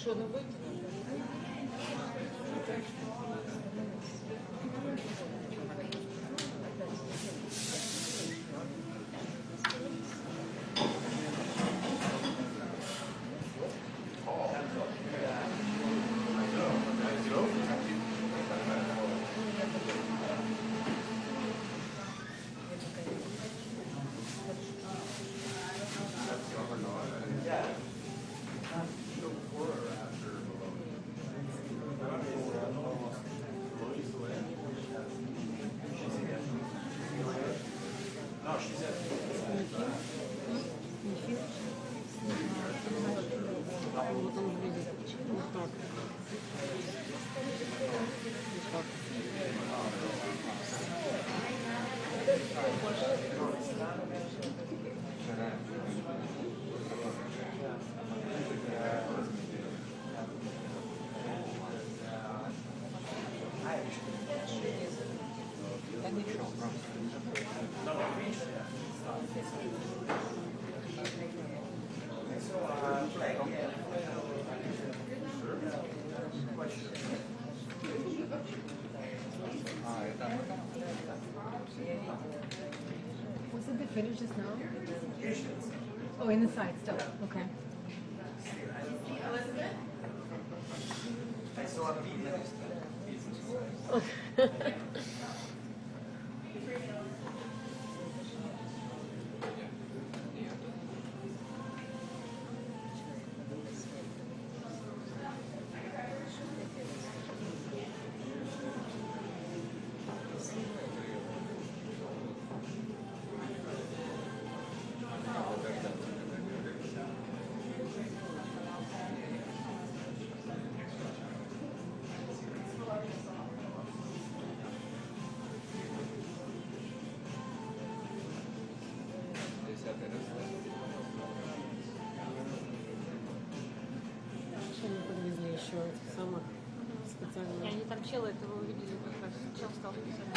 Що не викинути? Wasn't it finished just now? Oh, in the side still. Okay. И они там чела этого увидели как раз. Чел стал писать.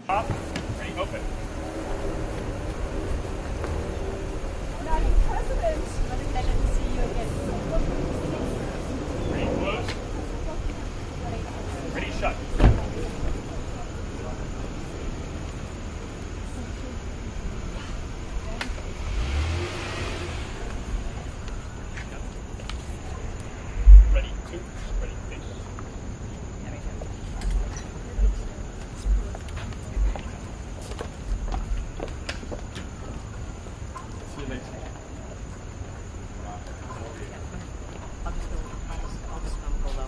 Pop, ready, open. Madam President, what a pleasure to see you again. Ready, close. Ready, shut. Ready, two, ready, face. See you later. I'll just go low.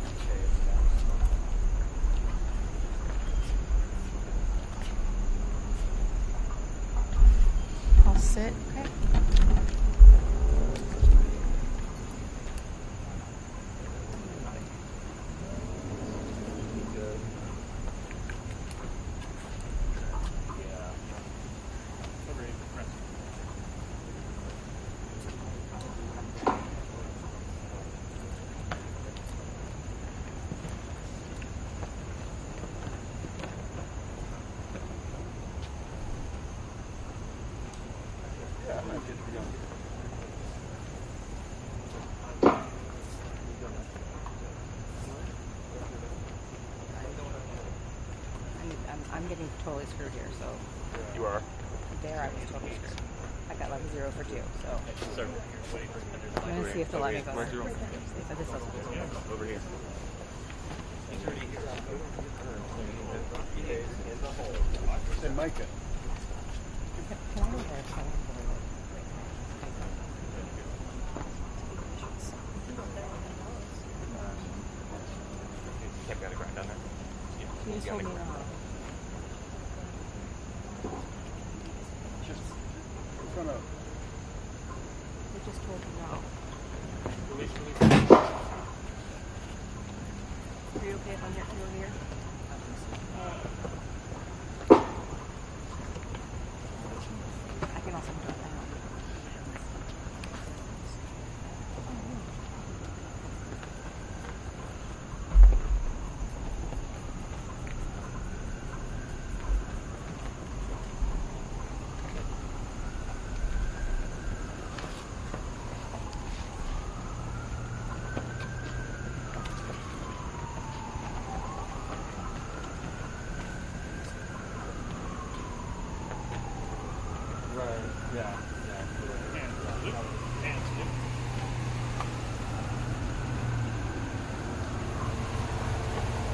I'll sit. Okay. I'm getting totally screwed here, so You are. there I was totally screwed. I got like 0 for 2, so Sir. I'm gonna see if they'll let me go. Where's your See if this doesn't do Over here. Say Micah. Can I go there? Yep, got a grind down there. You just told me no. Just in front of. They just told me no. Are you okay if I'm here over here? I can also do it now.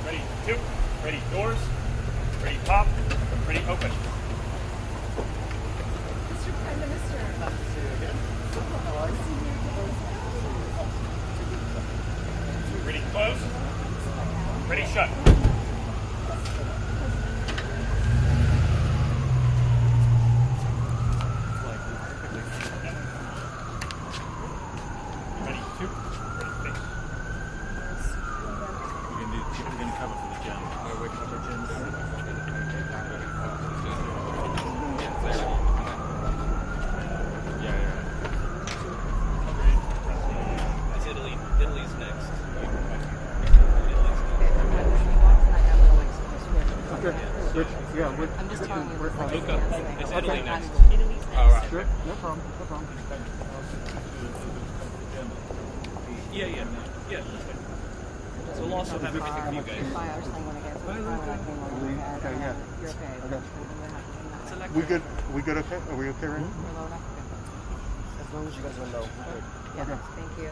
Ready, two, ready, doors, ready, pop, ready, open. Mr. Prime Minister. Ready, close, ready, shut. Ready, two, ready, face. We're gonna cover for the gym. We're cover gyms. Yeah. It's Italy. Italy's next. Okay, Rich, yeah, I'm just telling you. Luca, it's Italy next. Italy's All right. Sure, no problem, no problem. Yeah. So we'll also have everything for you guys. I was thinking when I get to the car when I came over, Okay, yeah. you're okay. Okay. It's electric. We good okay? Are we okay right now? As long as you guys will know. Yeah, thank you.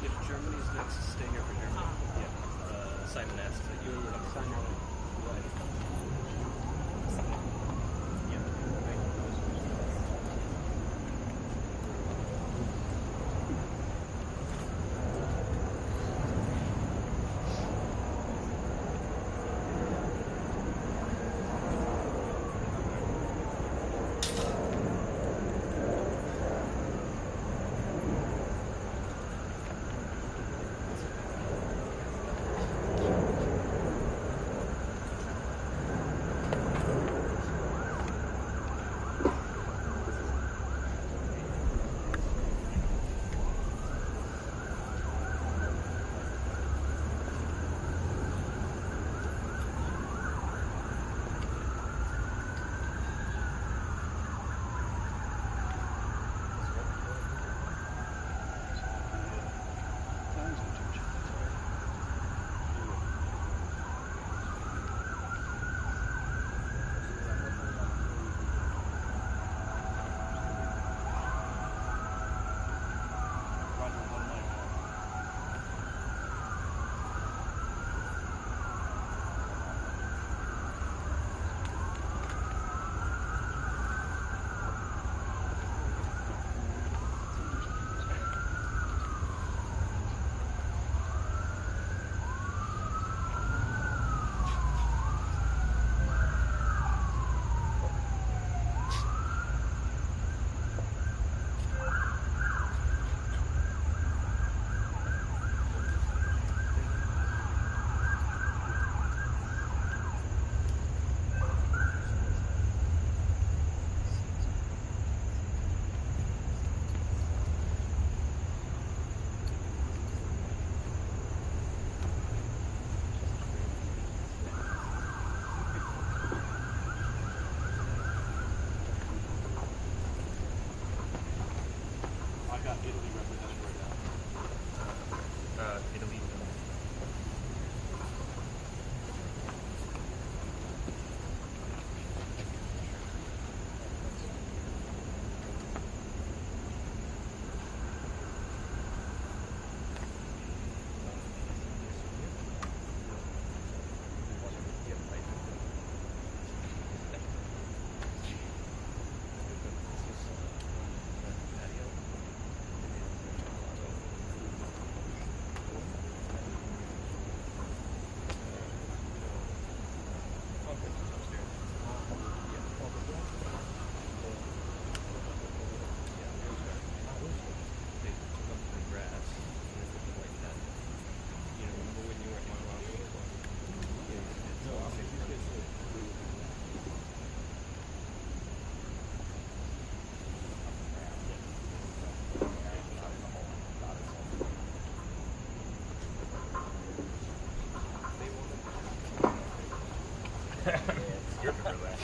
If Germany's next, stay here for Germany. Yeah. Simon asked that you sign up. You're for that.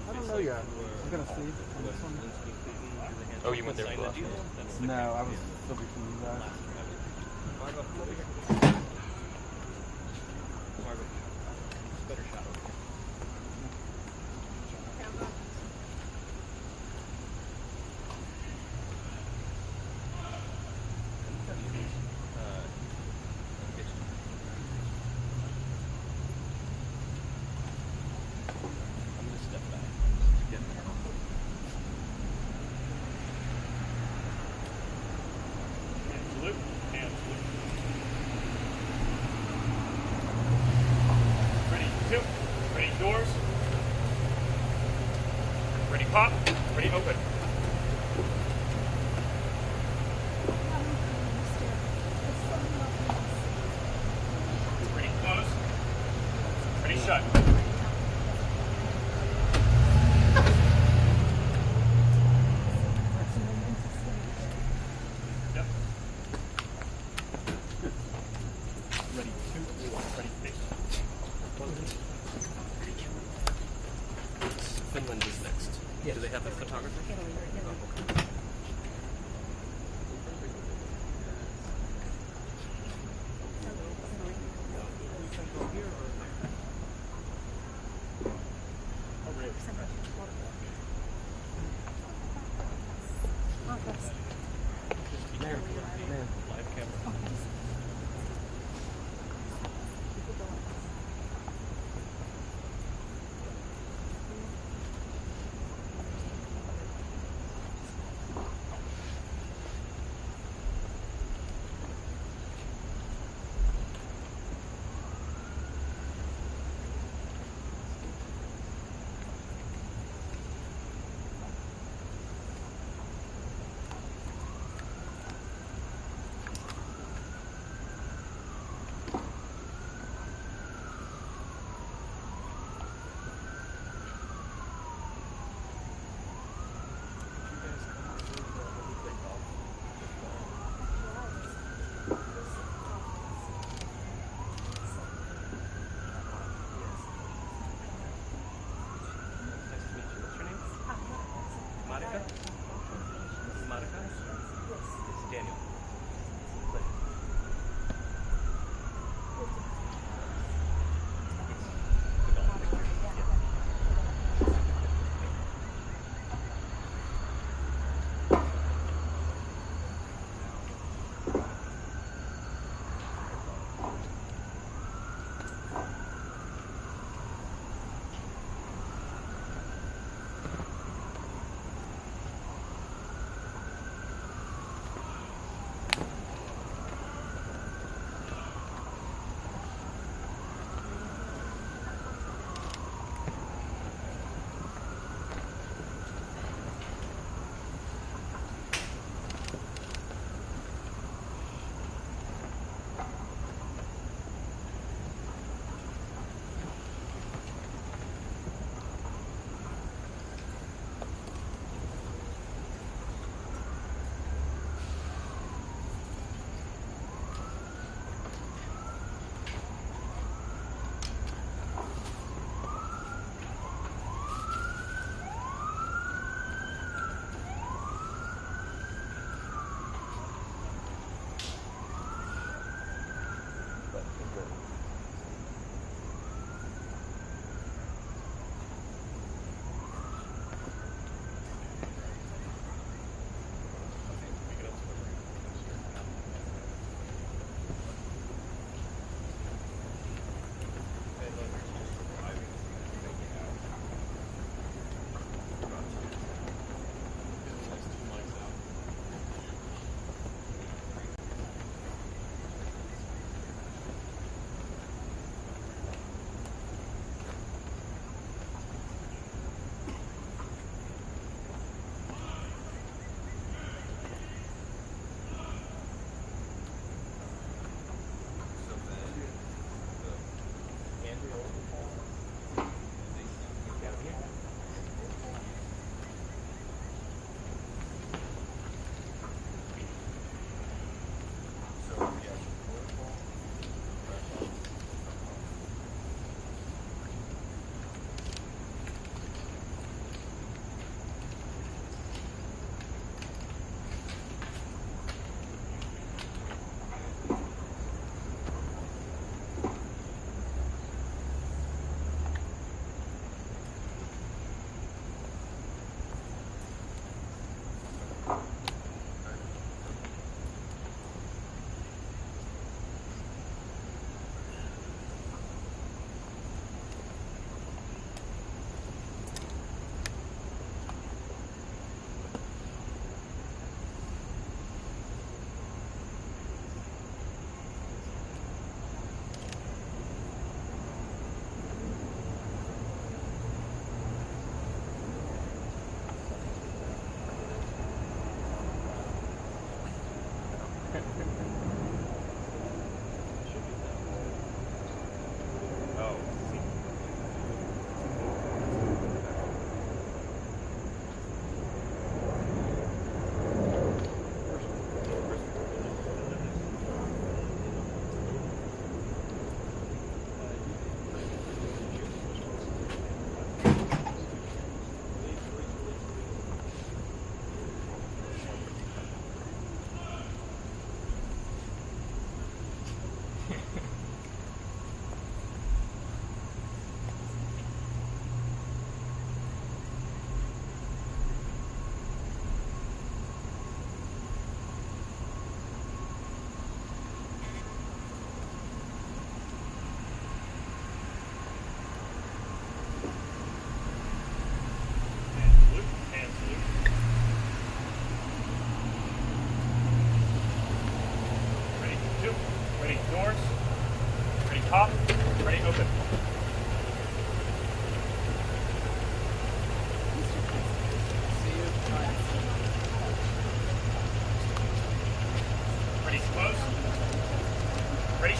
I don't know yet. I'm gonna see on this one. Oh, you went there for that? No, I was still between you guys. Margo, come over here. Margo, better shot over here. I'm gonna step back. Get there. Salute. And salute. Ready, two. Ready, doors. Ready, pop. Ready, open. Ready, close. Ready, shut. Yep. Ready, two, one. Ready, face. Finland is next. Yes. Do they have a photographer? Oh, okay. There. Live camera.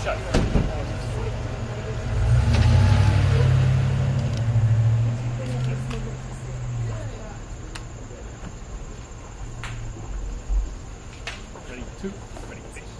shut. Ready, two, ready, face.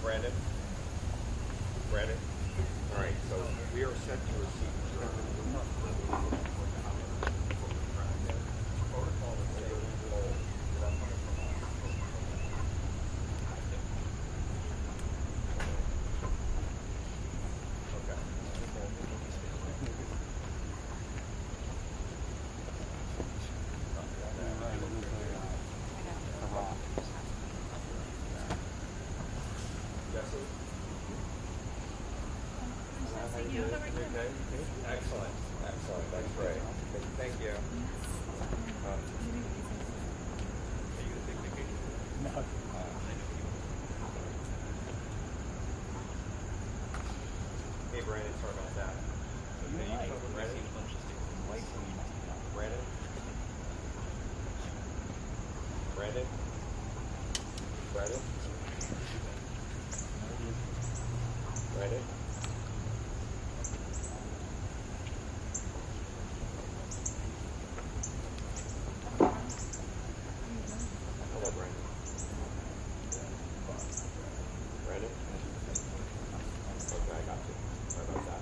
Brandon? Brandon? All right, so we are set to receive. seeing you. How are you? Okay. Excellent. Excellent. That's great. Thank you. Are you going to take vacation? No. Hey, Brandon, sorry about that. Brandon? Brandon? Brandon? Brandon? Brandon? Hello, Brandon. Brandon? Okay, I got you. Sorry about that.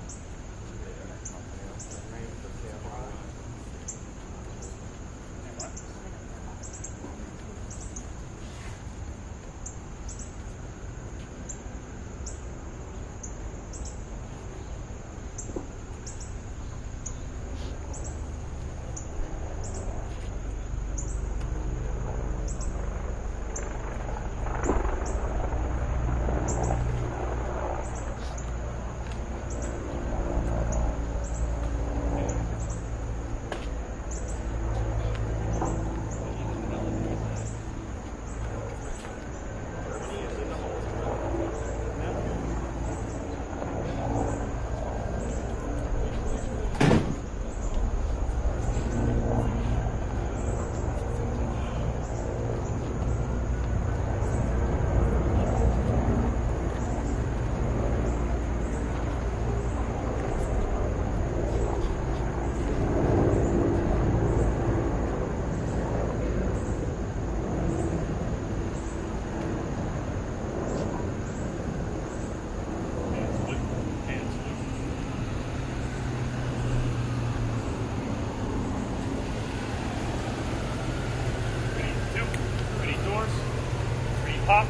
Pop.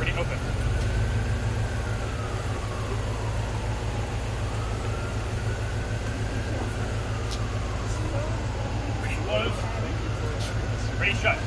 Ready, open. Ready, close. Ready, shut.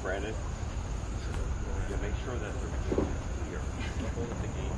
Brandon. Yeah, make sure that they're clear. The game.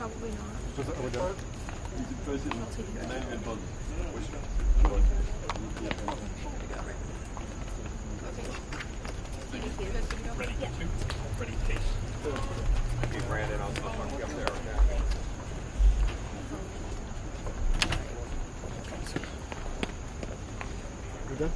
Probably not. Ready, two, ready, case. Okay, Brandon, I'll talk to you up there, okay? You good?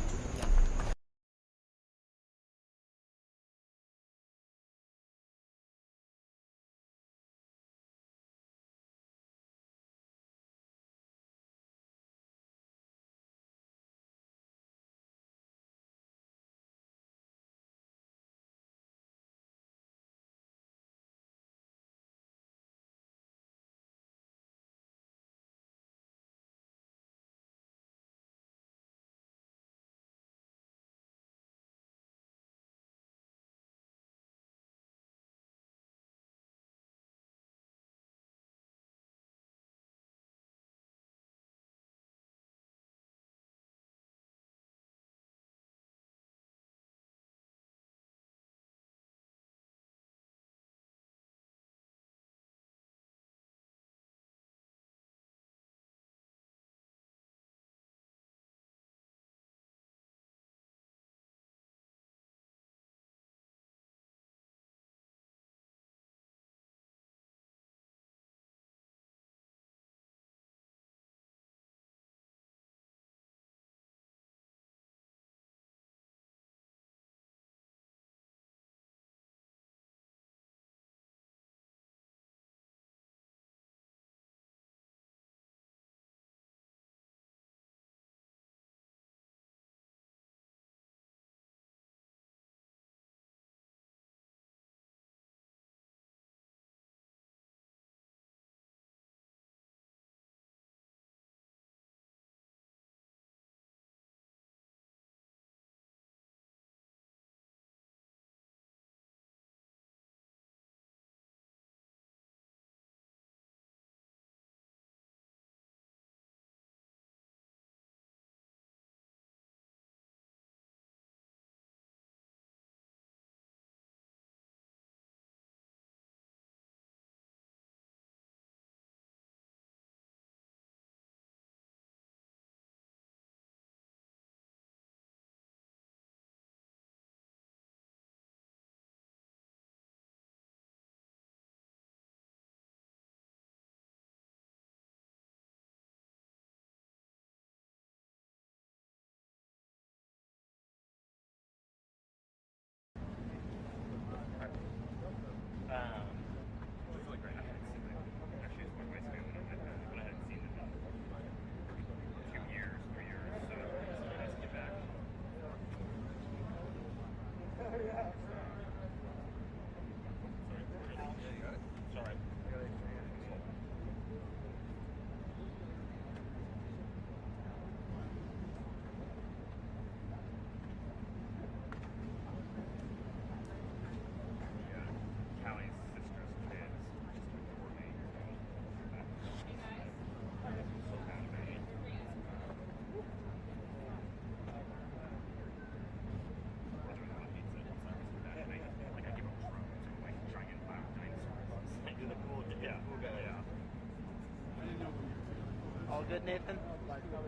All good, Nathan?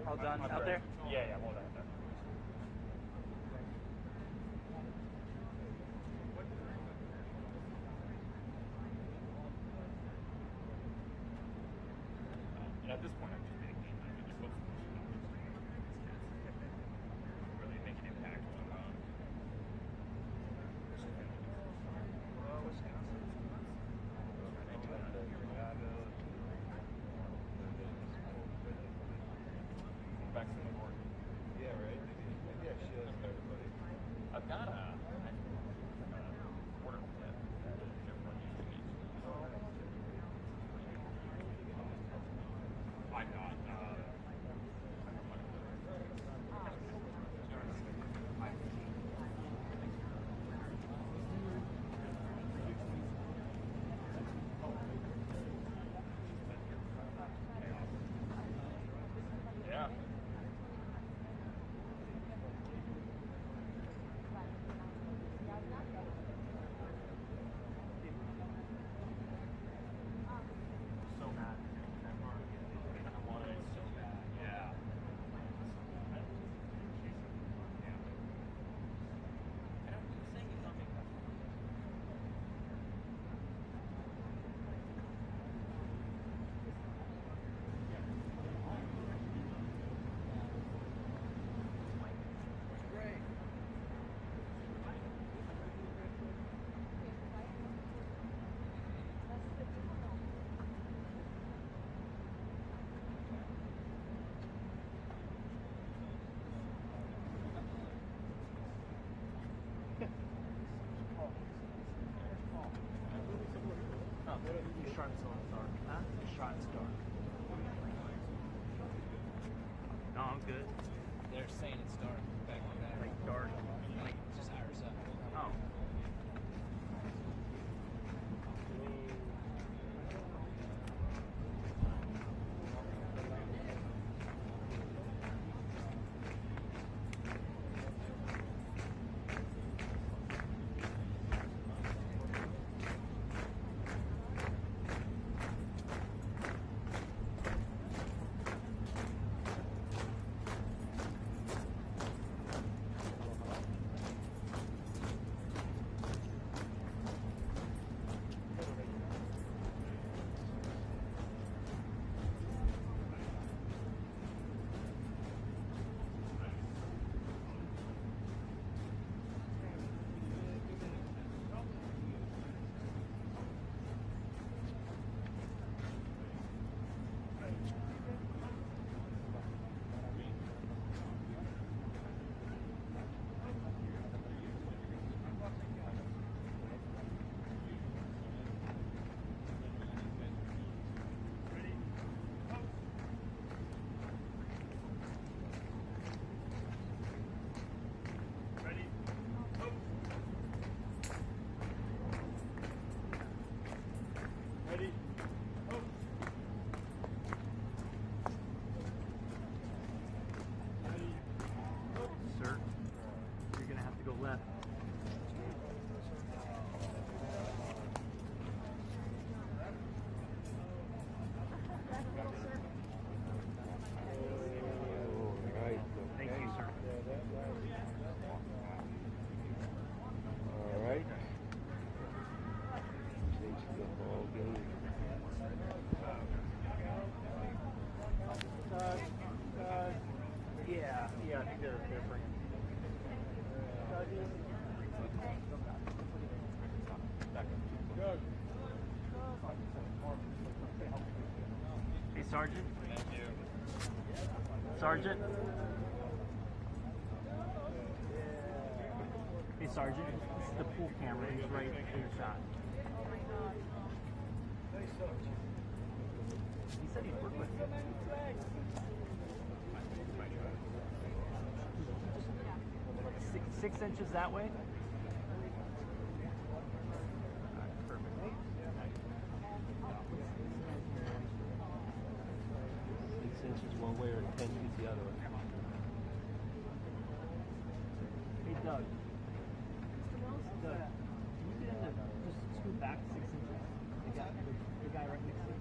All done out there? Yeah, I'm all done. And at this point, I'm just making just what's really make an impact on back to the board. Yeah, right. Maybe I should ask everybody. I've got a order that everyone used to meet. I'm not. Yeah. So mad. I wanted it so bad. Yeah. I don't think saying it's not making that. Your shroud's so dark. Huh? Your shroud's dark. No, I'm good. They're saying it's dark back in that. Like dark. Like just hours up. Oh. Yeah, I think they're bringing. Hey, Sergeant. Thank you. Sergeant. Hey, Sergeant. This is the pool camera. He's right in the shot. Oh my god. He said he'd work with you. 6 inches that way? Perfect. 6 inches one way or 10 feet the other way. Hey, Doug. Doug, can you get him to just scoot back 6 inches? The guy right next to you.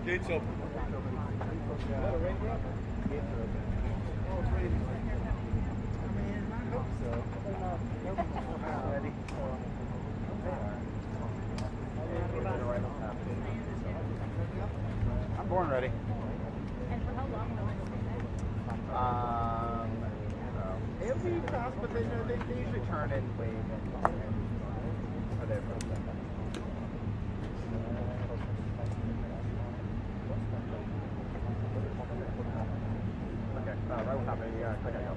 Gates open. I'm born ready. And for how long will it stay there? It'll be fast, but they usually turn and wave and are there for a second. Okay, right on top of you. Click on go.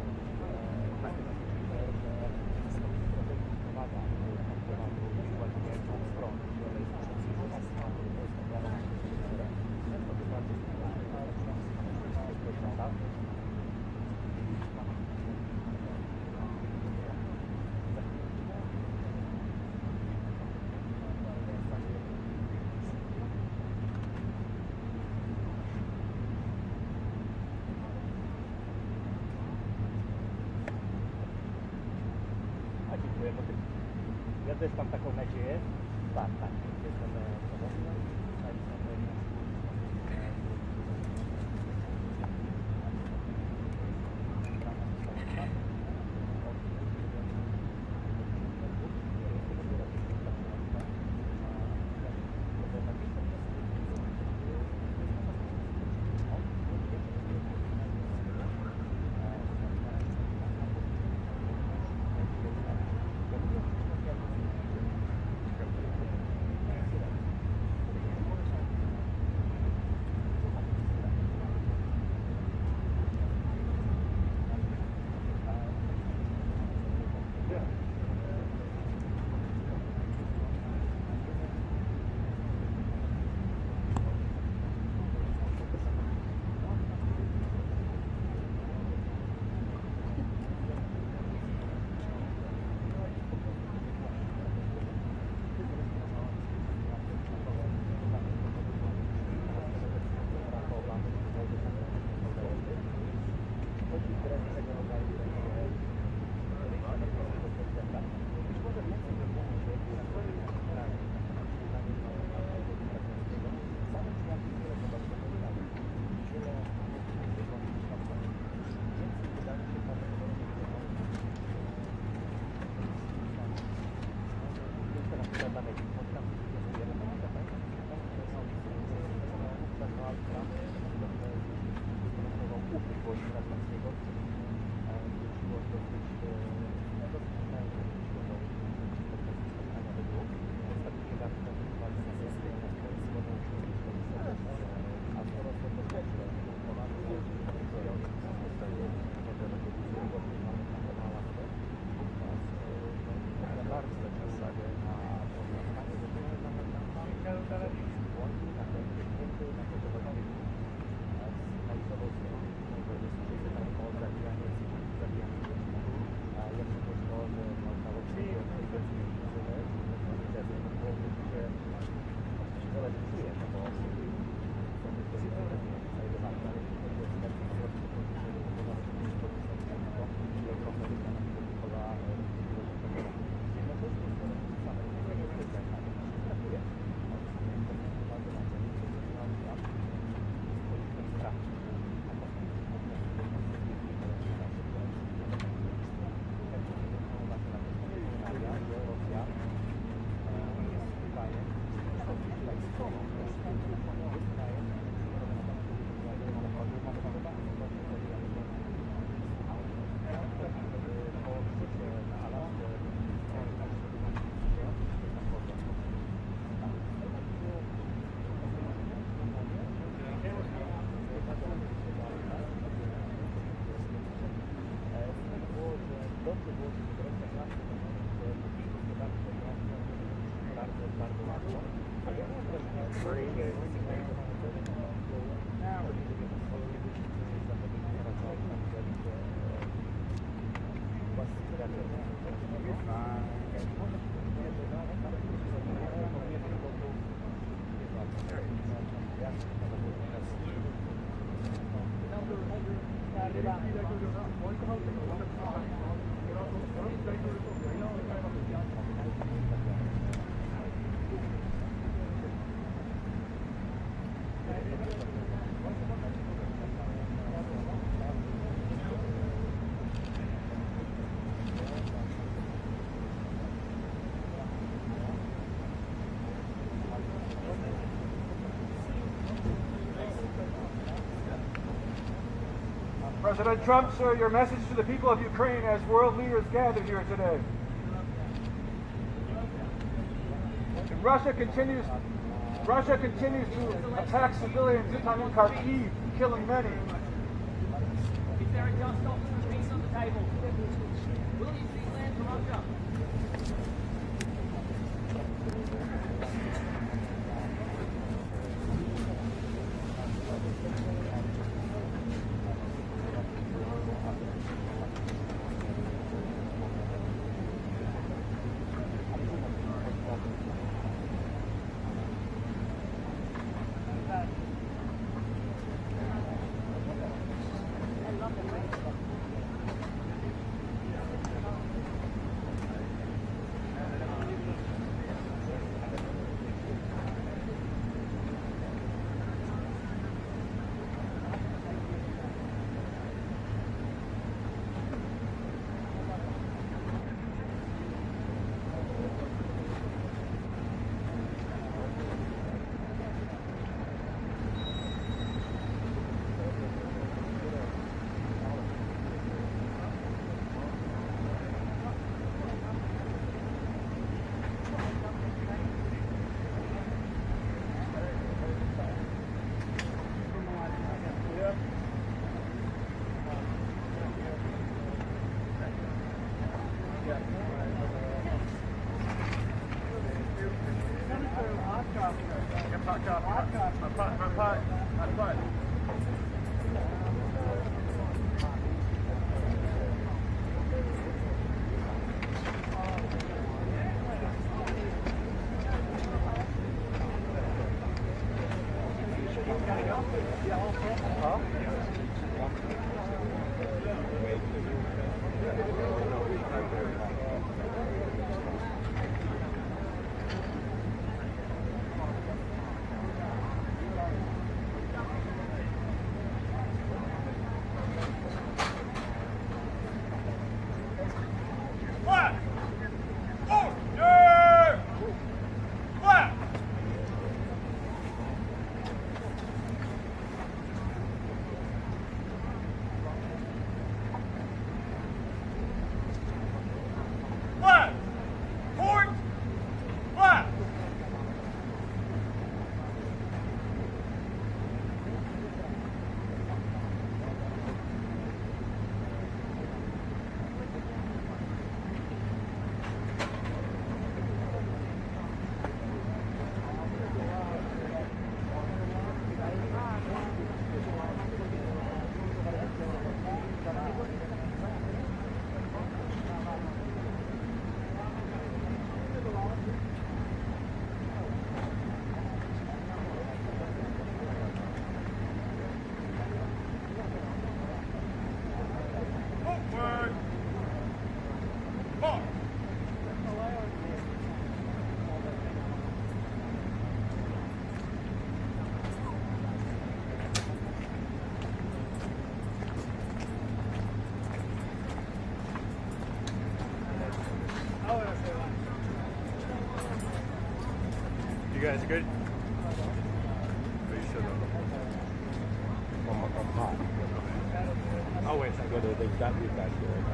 Ja też mam taką nadzieję. Tak, jestem President Trump, sir, your message to the people of Ukraine as world leaders gather here today. And Russia continues to attack civilians in Kharkiv, killing many. If there are just options for peace on the table, will you please land for Russia? You guys good? Oh wait, I got they've got you back here.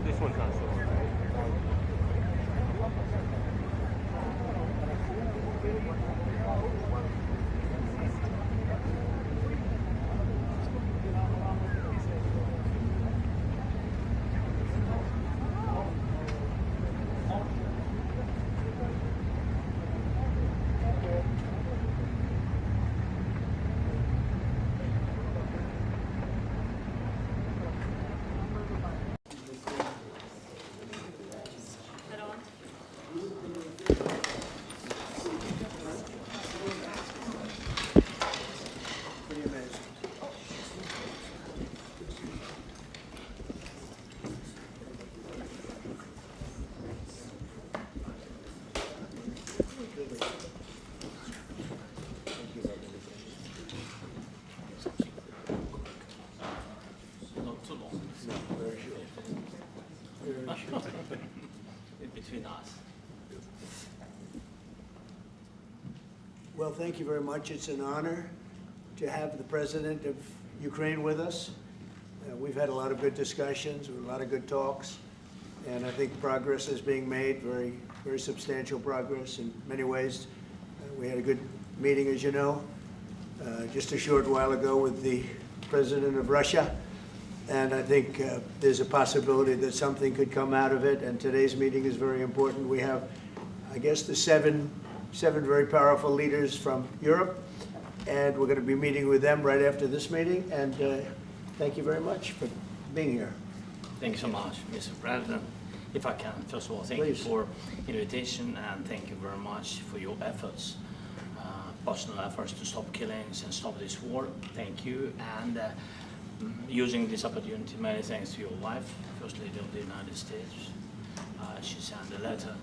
This one's not so long. Well, thank you very much. It's an honor to have the President of Ukraine with us. We've had a lot of good discussions, a lot of good talks, and I think progress is being made, very, very substantial progress in many ways. We had a good meeting, as you know, just a short while ago with the President of Russia, and I think there's a possibility that something could come out of it, and today's meeting is very important. We have, I guess, the seven very powerful leaders from Europe, and we're going to be meeting with them right after this meeting, and thank you very much for being here. Thank you so much, Mr. President. If I can, first of all, thank you for invitation, and thank you very much for your efforts, personal efforts to stop killings and stop this war. Thank you, and using this opportunity, many thanks to your wife, First Lady of the United States. She sent a letter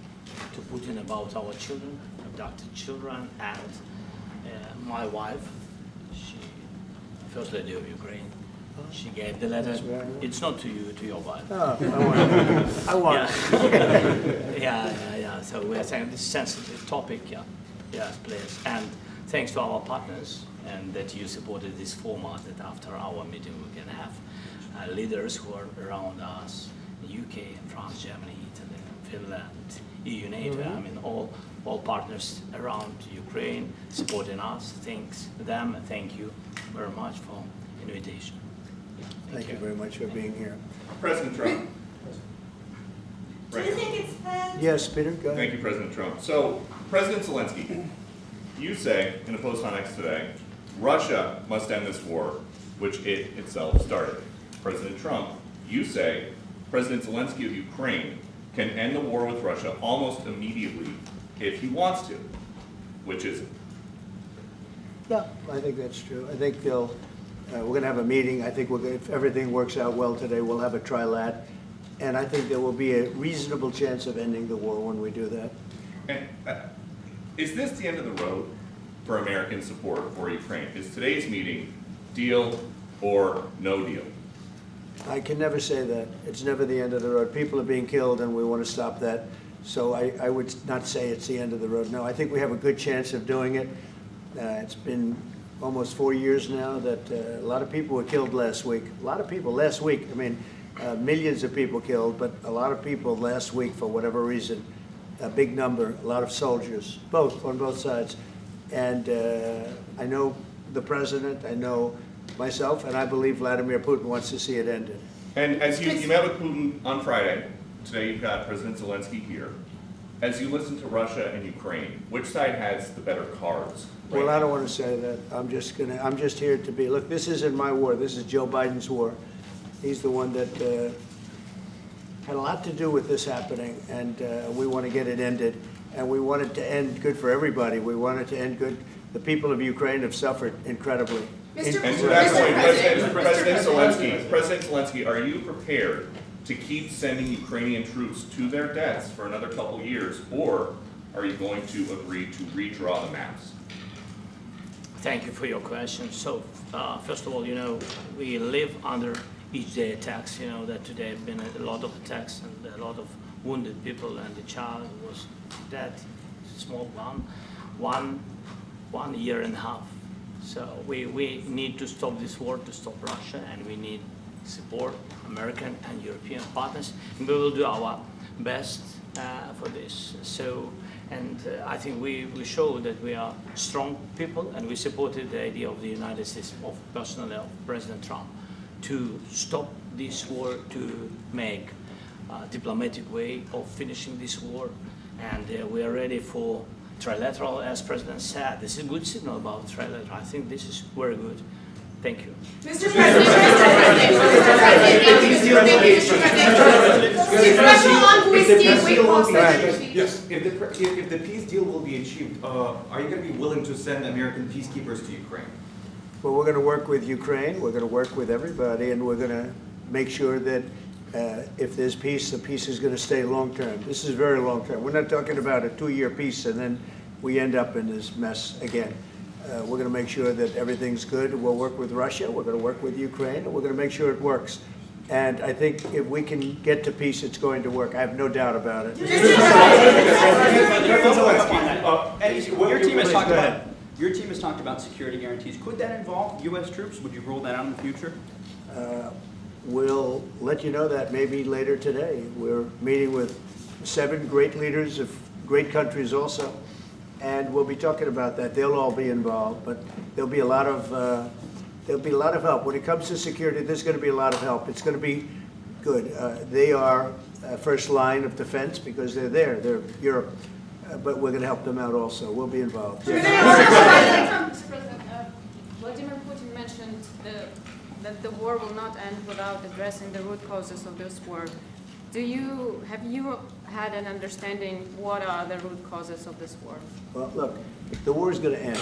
to Putin about our children, abducted children, and my wife, First Lady of Ukraine, she gave the letter. It's not to you, to your wife. Oh, I want. Yeah. So we're saying this sensitive topic, yes, please. And thanks to our partners, and that you supported this format, that after our meeting we can have leaders who are around us, UK, France, Germany, Italy, Finland, EU, NATO, I mean all partners around Ukraine supporting us. Thanks to them, and thank you very much for invitation. Thank you very much for being here. President Trump. Do you think it's fair? Yes, Peter, go ahead. Thank you, President Trump. So, President Zelensky, you say in a post on X today, Russia must end this war, which it itself started. President Trump, you say President Zelensky of Ukraine can end the war with Russia almost immediately if he wants to. Which is it? Yeah, I think that's true. I think they'll. We're going to have a meeting. I think if everything works out well today, we'll have a trilat. And I think there will be a reasonable chance of ending the war when we do that. And is this the end of the road for American support for Ukraine? Is today's meeting deal or no deal? I can never say that. It's never the end of the road. People are being killed, and we want to stop that. So I would not say it's the end of the road. No, I think we have a good chance of doing it. It's been almost 4 years now that a lot of people were killed last week. A lot of people last week. I mean, millions of people killed, but a lot of people last week for whatever reason. A big number, a lot of soldiers, on both sides. And I know the president, I know myself, and I believe Vladimir Putin wants to see it ended. And as you met with Putin on Friday, today you've got President Zelensky here. As you listen to Russia and Ukraine, which side has the better cards? Well, I don't want to say that. I'm just here to be. Look, this isn't my war. This is Joe Biden's war. He's the one that had a lot to do with this happening, and we want to get it ended. And we want it to end good for everybody. We want it to end good. The people of Ukraine have suffered incredibly. And to that point, President Zelensky, are you prepared to keep sending Ukrainian troops to their deaths for another couple years, or are you going to agree to redraw the maps? Thank you for your question. So, first of all, we live under each day attacks. That today have been a lot of attacks and a lot of wounded people, and the child was dead, small one year and a half. So we need to stop this war, to stop Russia, and we need support American and European partners, and we will do our best for this. So, and I think we show that we are strong people, and we supported the idea of the United States, personally of President Trump, to stop this war, to make a diplomatic way of finishing this war, and we are ready for trilateral, as President said. This is a good signal about trilateral. I think this is very good. Thank you. Mr. President, yes, if the peace deal will be achieved, are you going to be willing to send American peacekeepers to Ukraine? Well, we're going to work with Ukraine. We're going to work with everybody, and we're going to make sure that if there's peace, the peace is going to stay long term. This is very long term. We're not talking about a 2-year peace and then we end up in this mess again. We're going to make sure that everything's good. We'll work with Russia. We're going to work with Ukraine, and we're going to make sure it works. And I think if we can get to peace, it's going to work. I have no doubt about it. Your team has talked about Your team has talked about security guarantees. Could that involve U.S. troops? Would you rule that out in the future? We'll let you know that maybe later today. We're meeting with 7 great leaders of great countries also, and we'll be talking about that. They'll all be involved, but there'll be a lot of help. When it comes to security, there's going to be a lot of help. It's going to be good. They are first line of defense because they're there. They're Europe. But we're going to help them out also. We'll be involved. Mr. President, Vladimir Putin mentioned that the war will not end without addressing the root causes of this war. Have you had an understanding what are the root causes of this war? Well, look, the war is going to end.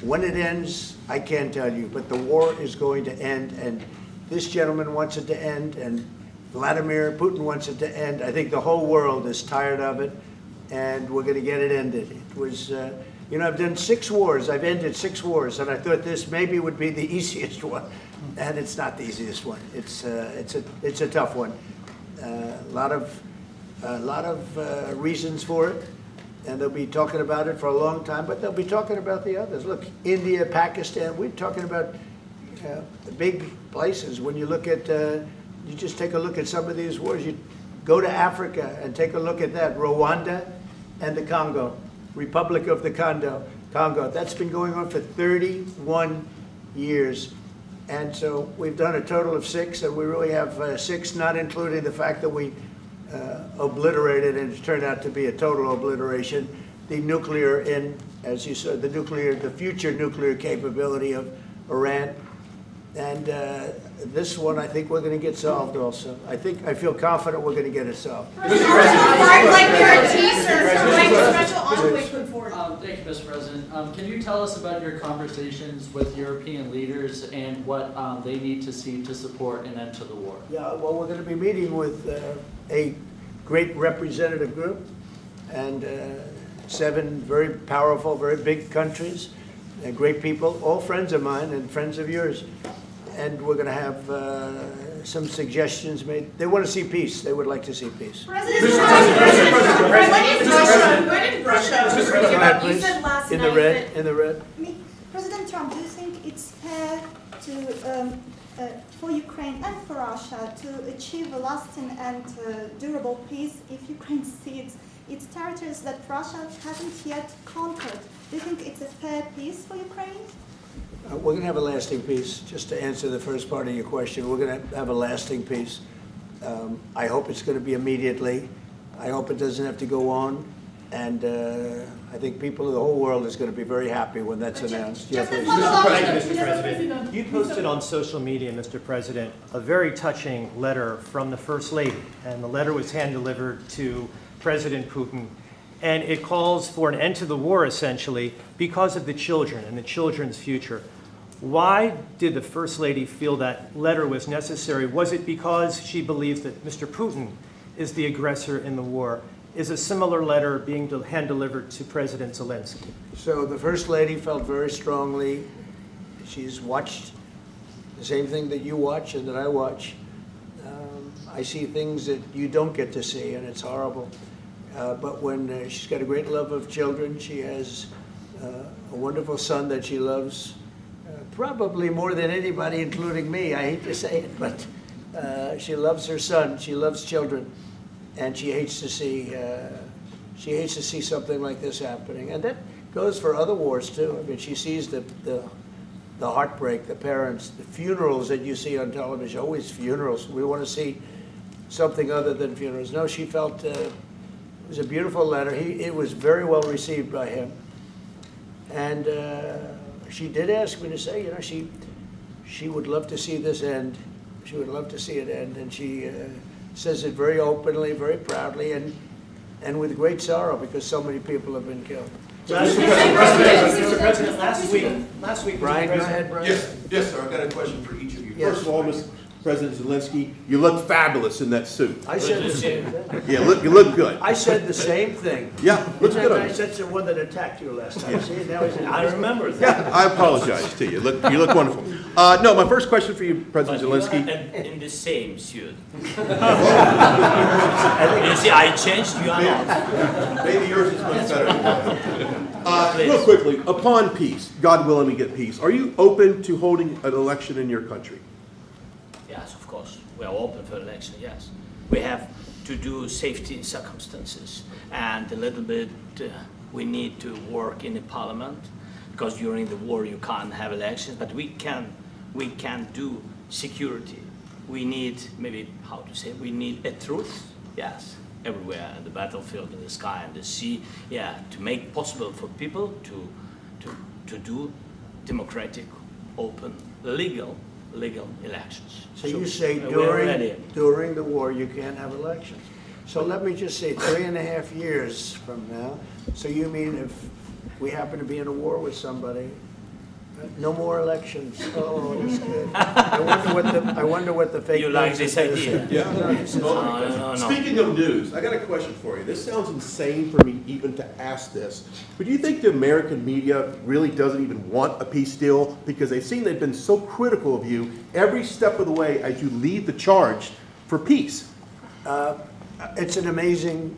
When it ends, I can't tell you, but the war is going to end, and this gentleman wants it to end, and Vladimir Putin wants it to end. I think the whole world is tired of it, and we're going to get it ended. It was, you know, I've done 6 wars. I've ended 6 wars, and I thought this maybe would be the easiest one, and it's not the easiest one. It's a tough one. A lot of reasons for it, and they'll be talking about it for a long time. But they'll be talking about the others. Look, India, Pakistan. We're talking about the big places. When you look at, you just take a look at some of these wars. You go to Africa and take a look at that. Rwanda and the Congo, Republic of the Congo. That's been going on for 31 years. And so we've done a total of 6, and we really have 6, not including the fact that we obliterated, and it turned out to be a total obliteration, the nuclear, as you said, the future nuclear capability of Iran. And this one, I think we're going to get solved also. I feel confident we're going to get it solved. Thank you, Mr. President. Can you tell us about your conversations with European leaders and what they need to see to support an end to the war? Yeah, well, we're going to be meeting with a great representative group and 7 very powerful, very big countries, great people, all friends of mine and friends of yours. And we're going to have some suggestions made. They want to see peace. They would like to see peace. President Trump, in the red. President Trump, do you think it's fair to for Ukraine and for Russia to achieve a lasting and durable peace if Ukraine cedes its territories that Russia hasn't yet conquered? Do you think it's a fair peace for Ukraine? We're going to have a lasting peace. Just to answer the first part of your question, we're going to have a lasting peace. I hope it's going to be immediately. I hope it doesn't have to go on. And I think people of the whole world is going to be very happy when that's announced. Mr. President, you posted on social media, Mr. President, a very touching letter from the First Lady. And the letter was hand-delivered to President Putin. And it calls for an end to the war, essentially, because of the children and the children's future. Why did the First Lady feel that letter was necessary? Was it because she believes that Mr. Putin is the aggressor in the war? Is a similar letter being hand-delivered to President Zelensky? So the First Lady felt very strongly. She's watched the same thing that you watch and that I watch. I see things that you don't get to see, and it's horrible. But when she's got a great love of children, she has a wonderful son that she loves, probably more than anybody, including me. I hate to say it, but she loves her son. She loves children, and she hates to see something like this happening. And that goes for other wars too. I mean, she sees the heartbreak, the parents, the funerals that you see on television. Always funerals. We want to see something other than funerals. No, she felt. It was a beautiful letter. It was very well received by him. And she did ask me to say, you know, she would love to see this end. She would love to see it end. And she says it very openly, very proudly, and with great sorrow because so many people have been killed. Mr. President, last week, Brian, go ahead, Brian. Yes, sir. I've got a question for each of you. Yes. First of all, President Zelensky, you look fabulous in that suit. I said the same thing. Yeah, you look good. I said the same thing. Yeah, looks good on I you. said the one that attacked you last time. Yeah. See, now he's I remember that. Yeah, I apologize to you. You look wonderful. No, my first question for you, President Zelensky. In the same suit. You see, I changed, you are not. Maybe yours is much better. Real quickly, upon peace, God willing we get peace, are you open to holding an election in your country? Yes, of course. We are open for election, yes. We have to do safety circumstances, and a little bit we need to work in the parliament, because during the war you can't have elections, but we can do security. We need, maybe, how to say, we need a truth, yes, everywhere, in the battlefield, in the sky, in the sea, yeah, to make possible for people to do democratic, open, legal elections. So you say we're ready. during the war you can't have elections. So let me just say 3.5 years from now, so you mean if we happen to be in a war with somebody, no more elections. Oh, that's good. I wonder what the fake You like this idea? Yeah. No. Speaking of news, I got a question for you. This sounds insane for me even to ask this, but do you think the American media really doesn't even want a peace deal because they've seen they've been so critical of you every step of the way as you lead the charge for peace? It's an amazing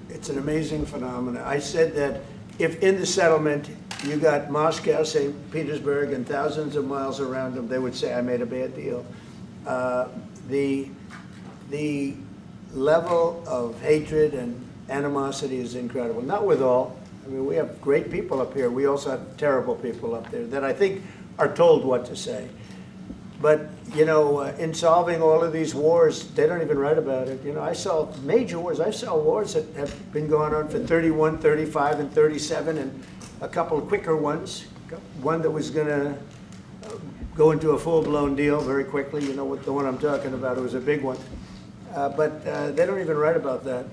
phenomenon. I said that if in the settlement you got Moscow, St. Petersburg, and thousands of miles around them, they would say, I made a bad deal. The level of hatred and animosity is incredible. Not with all. I mean, we have great people up here. We also have terrible people up there that I think are told what to say. But, you know, in solving all of these wars, they don't even write about it. You know, I saw major wars. I saw wars that have been going on for 31, 35, and 37, and a couple of quicker ones. One that was going to go into a full-blown deal very quickly. You know what the one I'm talking about. It was a big one. But they don't even write about that.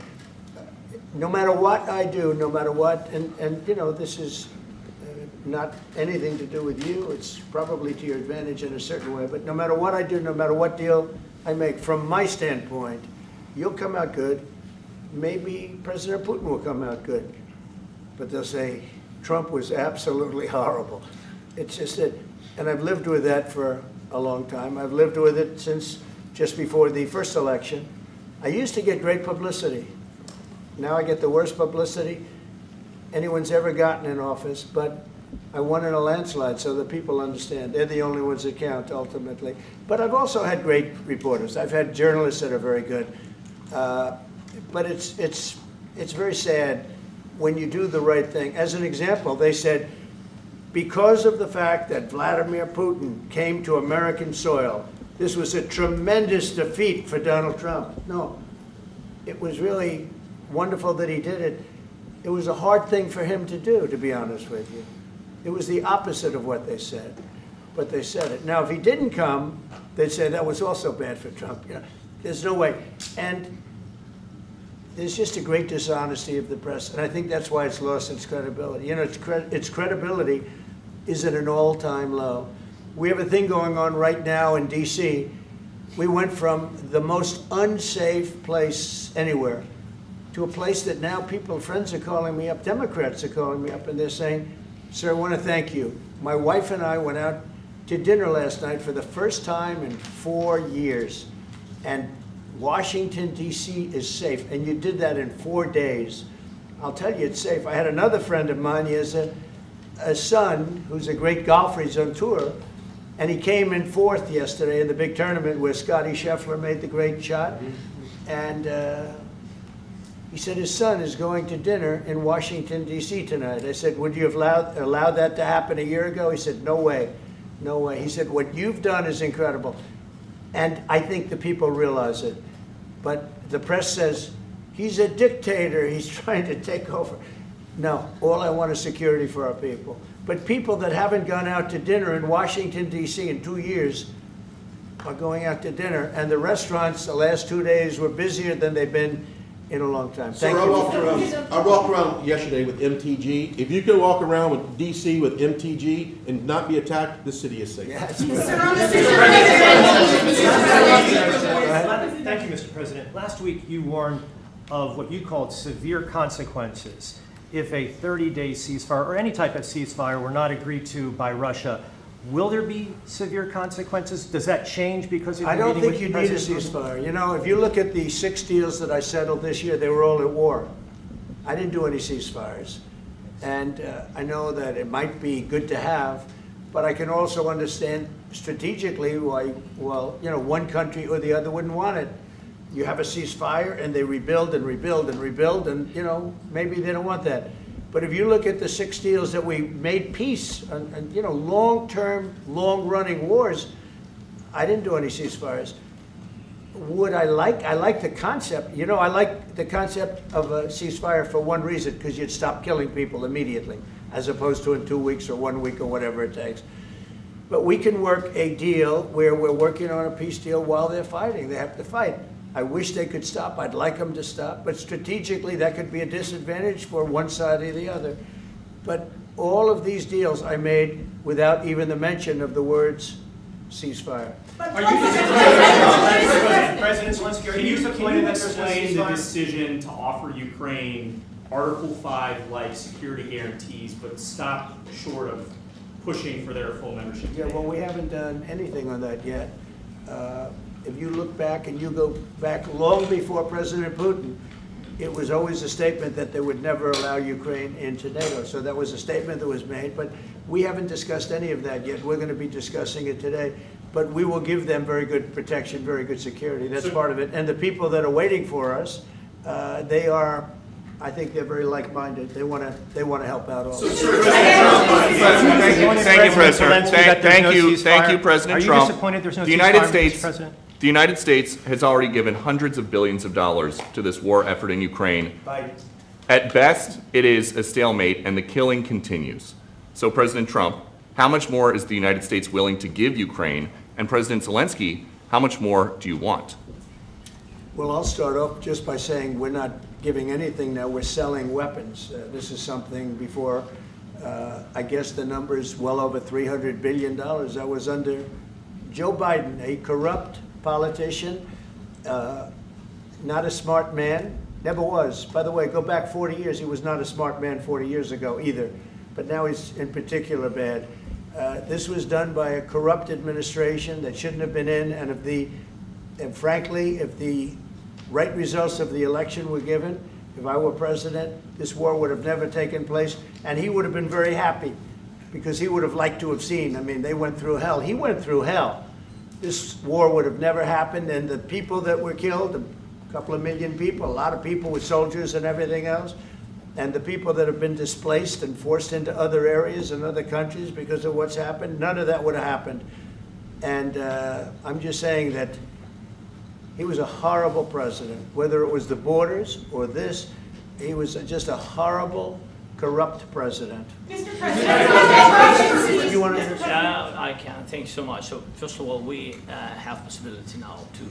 No matter what I do, no matter what, and you know, this is not anything to do with you. It's probably to your advantage in a certain way. But no matter what I do, no matter what deal I make, from my standpoint, you'll come out good. Maybe President Putin will come out good. But they'll say, Trump was absolutely horrible. It's just that, and I've lived with that for a long time. I've lived with it since just before the first election. I used to get great publicity. Now I get the worst publicity anyone's ever gotten in office, but I won in a landslide, so that people understand. They're the only ones that count, ultimately. But I've also had great reporters. I've had journalists that are very good. But it's very sad when you do the right thing. As an example, they said, because of the fact that Vladimir Putin came to American soil, this was a tremendous defeat for Donald Trump. No, it was really wonderful that he did it. It was a hard thing for him to do, to be honest with you. It was the opposite of what they said, but they said it. Now, if he didn't come, they'd say that was also bad for Trump. You know, there's no way. And there's just a great dishonesty of the press, and I think that's why it's lost its credibility. You know, its credibility is at an all-time low. We have a thing going on right now in D.C. We went from the most unsafe place anywhere to a place that now friends are calling me up, Democrats are calling me up, and they're saying, sir, I want to thank you. My wife and I went out to dinner last night for the first time in 4 years, and Washington, D.C. is safe, and you did that in 4 days. I'll tell you, it's safe. I had another friend of mine. He has a son who's a great golfer. He's on tour, and he came in 4th yesterday in the big tournament where Scotty Scheffler made the great shot, and he said his son is going to dinner in Washington, D.C. tonight. I said, would you have allowed that to happen a year ago? He said, no way, no way. He said, what you've done is incredible. And I think the people realize it. But the press says, he's a dictator, he's trying to take over. No, all I want is security for our people. But people that haven't gone out to dinner in Washington, D.C. in 2 years are going out to dinner. And the restaurants the last 2 days were busier than they've been in a long time. Sir, Thank I you. walked around yesterday with MTG. If you could walk around with DC with MTG and not be attacked, this city is safe. Yes. Thank you, Mr. President. Last week, you warned of what you called severe consequences if a 30-day ceasefire or any type of ceasefire were not agreed to by Russia. Will there be severe consequences? Does that change because of I your don't meeting think you with need a President Putin? ceasefire. You know, if you look at the 6 deals that I settled this year, they were all at war. I didn't do any ceasefires. And I know that it might be good to have, but I can also understand strategically why, well, you know, one country or the other wouldn't want it. You have a ceasefire and they rebuild and rebuild and rebuild, and, you know, maybe they don't want that. But if you look at the 6 deals that we made peace and you know, long-term, long-running wars, I didn't do any ceasefires. Would I like the concept. You know, I like the concept of a ceasefire for one reason, because you'd stop killing people immediately, as opposed to in 2 weeks or 1 week or whatever it takes. But we can work a deal where we're working on a peace deal while they're fighting. They have to fight. I wish they could stop. I'd like them to stop. But strategically, that could be a disadvantage for one side or the other. But all of these deals I made without even the mention of the words ceasefire. President Zelensky, can you explain the decision to offer Ukraine Article 5 like security guarantees, but stop short of pushing for their full membership? Yeah, well, we haven't done anything on that yet. If you look back and you go back long before President Putin, it was always a statement that they would never allow Ukraine into NATO. So that was a statement that was made, but we haven't discussed any of that yet. We're going to be discussing it today. But we will give them very good protection, very good security. That's part of it. And the people that are waiting for us, they are, I think they're very like-minded. They want to help out all. Thank you, President. Thank you, President Trump. Are you disappointed there's no ceasefire, Mr. President? The United States has already given hundreds of billions of dollars to this war effort in Ukraine. At best, it is a stalemate, and the killing continues. So, President Trump, how much more is the United States willing to give Ukraine? And President Zelensky, how much more do you want? Well, I'll start off just by saying we're not giving anything now. We're selling weapons. This is something before, I guess the number is well over $300 billion. That was under Joe Biden, a corrupt politician, not a smart man, never was. By the way, go back 40 years, he was not a smart man 40 years ago either, but now he's in particular bad. This was done by a corrupt administration that shouldn't have been in, and frankly, if the right results of the election were given, if I were president, this war would have never taken place, and he would have been very happy, because he would have liked to have seen. I mean, they went through hell. He went through hell. This war would have never happened, and the people that were killed, a couple of million people, a lot of people with soldiers and everything else, and the people that have been displaced and forced into other areas and other countries because of what's happened, none of that would have happened. And I'm just saying that he was a horrible president, whether it was the borders or this, he was just a horrible, corrupt president. Mr. President, you want to I can. Thanks so much. So first of all, we have possibility now to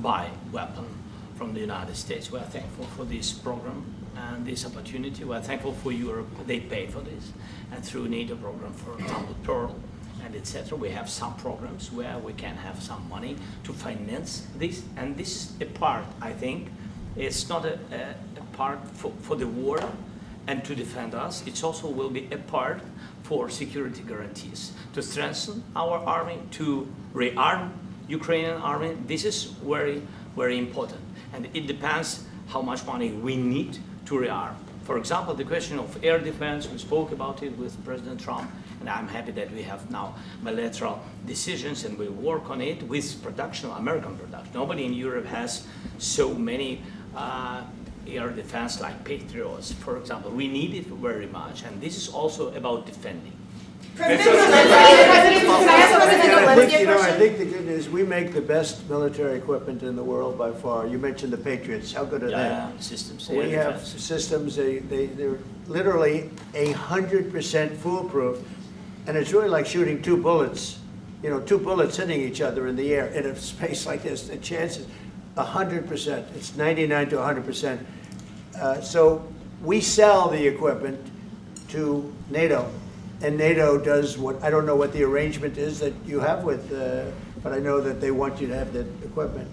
buy weapon from the United States. We are thankful for this program and this opportunity. We are thankful for Europe. They pay for this, and through NATO program, for example, Pearl and etc. We have some programs where we can have some money to finance this, and this is a part. I think it's not a part for the war and to defend us. It also will be a part for security guarantees, to strengthen our army, to rearm Ukrainian army. This is very, very important. And it depends how much money we need to rearm. For example, the question of air defense, we spoke about it with President Trump, and I'm happy that we have now bilateral decisions and we work on it with production, American production. Nobody in Europe has so many air defense like Patriots, for example. We need it very much, and this is also about defending. I think the good news, we make the best military equipment in the world by far. You mentioned the Patriots. How good are they? Systems. We have systems. They're literally 100% foolproof, and it's really like shooting two bullets. You know, two bullets hitting each other in the air in a space like this. The chances, 100%. It's 99 to 100%. So we sell the equipment to NATO, and NATO does what, I don't know what the arrangement is that you have with, but I know that they want you to have the equipment.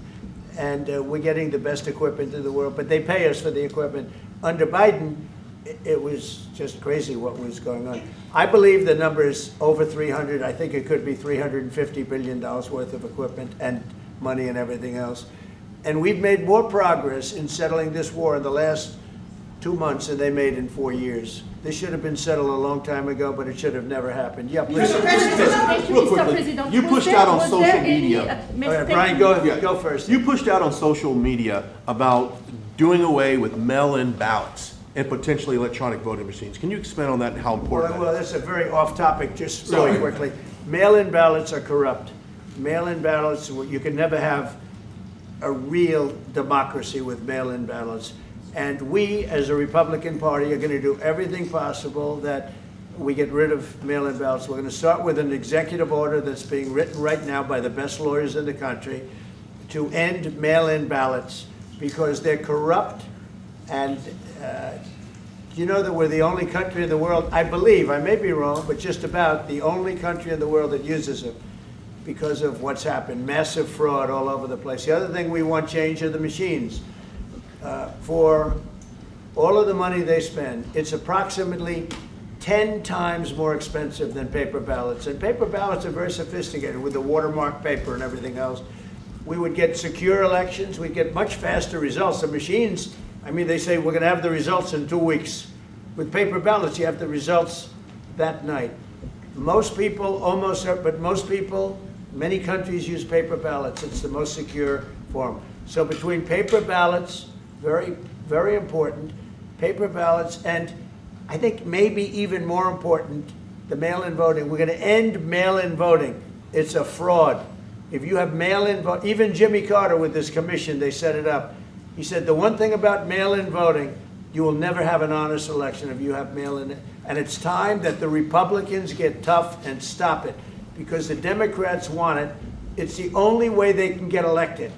And we're getting the best equipment in the world, but they pay us for the equipment. Under Biden, it was just crazy what was going on. I believe the number is over 300. I think it could be $350 billion worth of equipment and money and everything else. And we've made more progress in settling this war in the last 2 months than they made in 4 years. This should have been settled a long time ago, but it should have never happened. Yeah, please. Real quickly, you pushed out on social media. All right, Brian, go first. You pushed out on social media about doing away with mail-in ballots and potentially electronic voting machines. Can you expand on that and how important Well, that's a very off-topic, just really quickly. Mail-in ballots are corrupt. Mail-in ballots, you can never have a real democracy with mail-in ballots. And we, as a Republican Party, are going to do everything possible that we get rid of mail-in ballots. We're going to start with an executive order that's being written right now by the best lawyers in the country to end mail-in ballots because they're corrupt. And you know that we're the only country in the world, I believe, I may be wrong, but just about the only country in the world that uses them because of what's happened. Massive fraud all over the place. The other thing we want change are the machines. For all of the money they spend, it's approximately 10 times more expensive than paper ballots. And paper ballots are very sophisticated with the watermark paper and everything else. We would get secure elections. We'd get much faster results. The machines, I mean, they say we're going to have the results in 2 weeks. With paper ballots, you have the results that night. Most people, but most people, many countries use paper ballots. It's the most secure form. So between paper ballots, very, very important, paper ballots, and I think maybe even more important, the mail-in voting. We're going to end mail-in voting. It's a fraud. If you have mail-in vote, even Jimmy Carter with this commission, they set it up. He said the one thing about mail-in voting, you will never have an honest election if you have mail-in. And it's time that the Republicans get tough and stop it because the Democrats want it. It's the only way they can get elected.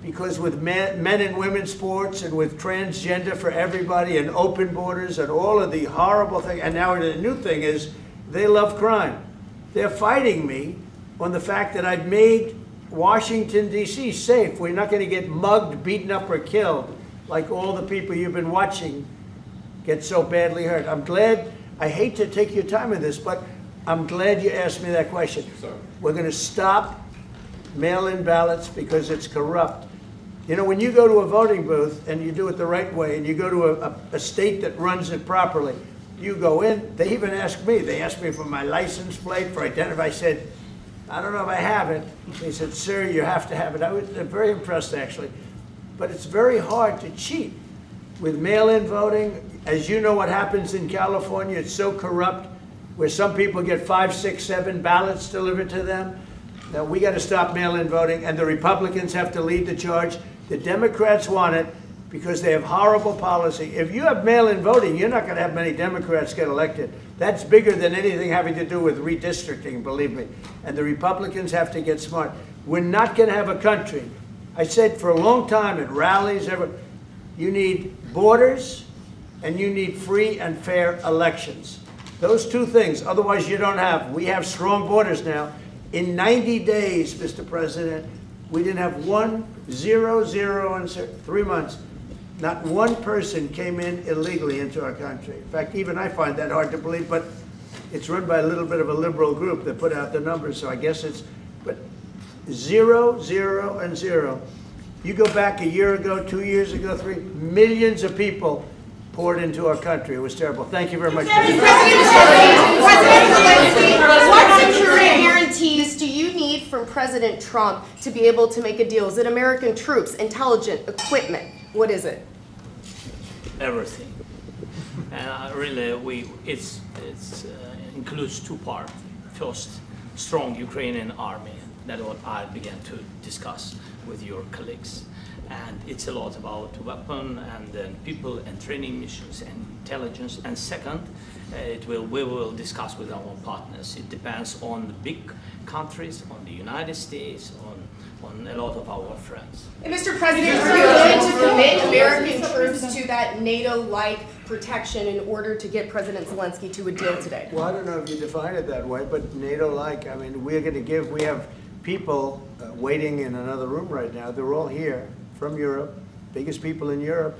Because with men and women's sports and with transgender for everybody and open borders and all of the horrible things, and now the new thing is they love crime. They're fighting me on the fact that I've made Washington, D.C. safe. We're not going to get mugged, beaten up, or killed like all the people you've been watching get so badly hurt. I'm glad, I hate to take your time with this, but I'm glad you asked me that question. Sorry. We're going to stop mail-in ballots because it's corrupt. You know, when you go to a voting booth and you do it the right way and you go to a state that runs it properly, you go in, they even ask me, they asked me for my license plate, for identity. I said, I don't know if I have it. They said, sir, you have to have it. I was very impressed, actually. But it's very hard to cheat with mail-in voting. As you know what happens in California, it's so corrupt, where some people get 5, 6, 7 ballots delivered to them. Now, we got to stop mail-in voting, and the Republicans have to lead the charge. The Democrats want it because they have horrible policy. If you have mail-in voting, you're not going to have many Democrats get elected. That's bigger than anything having to do with redistricting, believe me. And the Republicans have to get smart. We're not going to have a country. I said for a long time at rallies, you need borders and you need free and fair elections. Those two things, otherwise you don't have. We have strong borders now. In 90 days, Mr. President, we didn't have 1, 0, 0, and 3 months. Not one person came in illegally into our country. In fact, even I find that hard to believe, but it's run by a little bit of a liberal group that put out the numbers, so I guess it's, but 0, 0, and 0. You go back a year ago, 2 years ago, 3, millions of people poured into our country. It was terrible. Thank you very much. What security guarantees do you need from President Trump to be able to make a deal? Is it American troops, intelligence, equipment? What is it? Everything. And really, it includes two parts. First, strong Ukrainian army. That's what I began to discuss with your colleagues. And it's a lot about weapon and then people and training missions and intelligence. And second, we will discuss with our partners. It depends on the big countries, on the United States, on a lot of our friends. And Mr. President, are you willing to commit American troops to that NATO-like protection in order to get President Zelensky to a deal today? Well, I don't know if you define it that way, but NATO-like, I mean, we have people waiting in another room right now. They're all here from Europe, biggest people in Europe,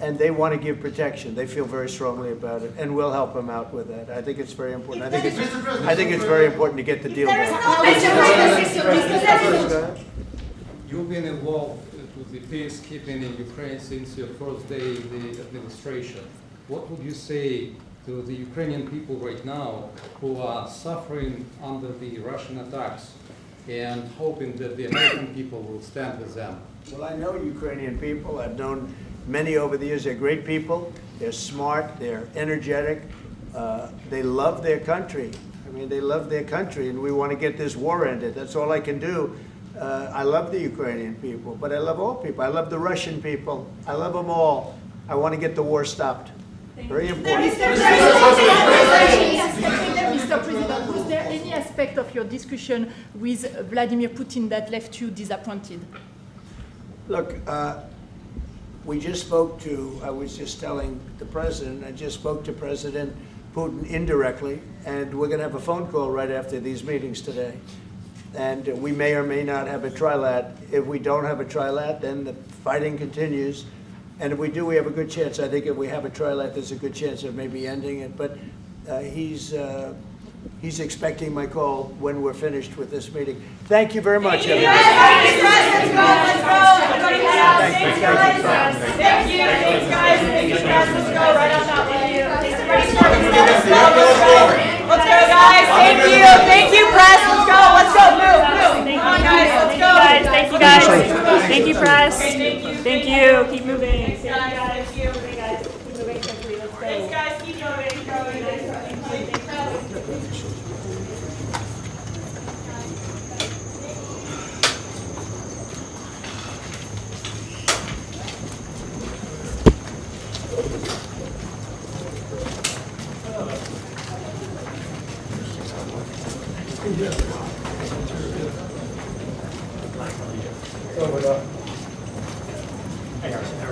and they want to give protection. They feel very strongly about it, and we'll help them out with that. I think it's very important. I think it's very important to get the deal done. You've been involved with the peacekeeping in Ukraine since your first day in the administration. What would you say to the Ukrainian people right now who are suffering under the Russian attacks and hoping that the American people will stand with them? Well, I know Ukrainian people. I've known many over the years. They're great people. They're smart. They're energetic. They love their country. I mean, they love their country, and we want to get this war ended. That's all I can do. I love the Ukrainian people, but I love all people. I love the Russian people. I love them all. I want to get the war stopped. Very important. Mr. President, was there any aspect of your discussion with Vladimir Putin that left you disappointed? Look, we just spoke to, I was just telling the president, I just spoke to President Putin indirectly, and we're going to have a phone call right after these meetings today. And we may or may not have a trilat. If we don't have a trilat, then the fighting continues. And if we do, we have a good chance. I think if we have a trilat, there's a good chance of maybe ending it. But he's expecting my call when we're finished with this meeting. Thank you very much, everybody. Thank you. Thanks, guys. Thank you, guys. Let's go right on top. Let's go, guys. Thank you. Thank you, press. Let's go. Let's go. Move. Come on, guys. Let's go. Thank you, guys. Thank you, press. Thank you. Keep moving. Thanks, guys. Thank you. Keep moving quickly. Let's go. Thanks, guys. Keep going. How are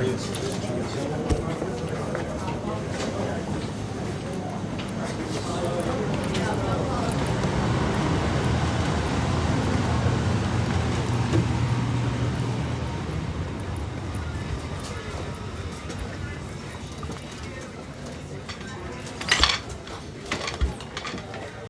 you?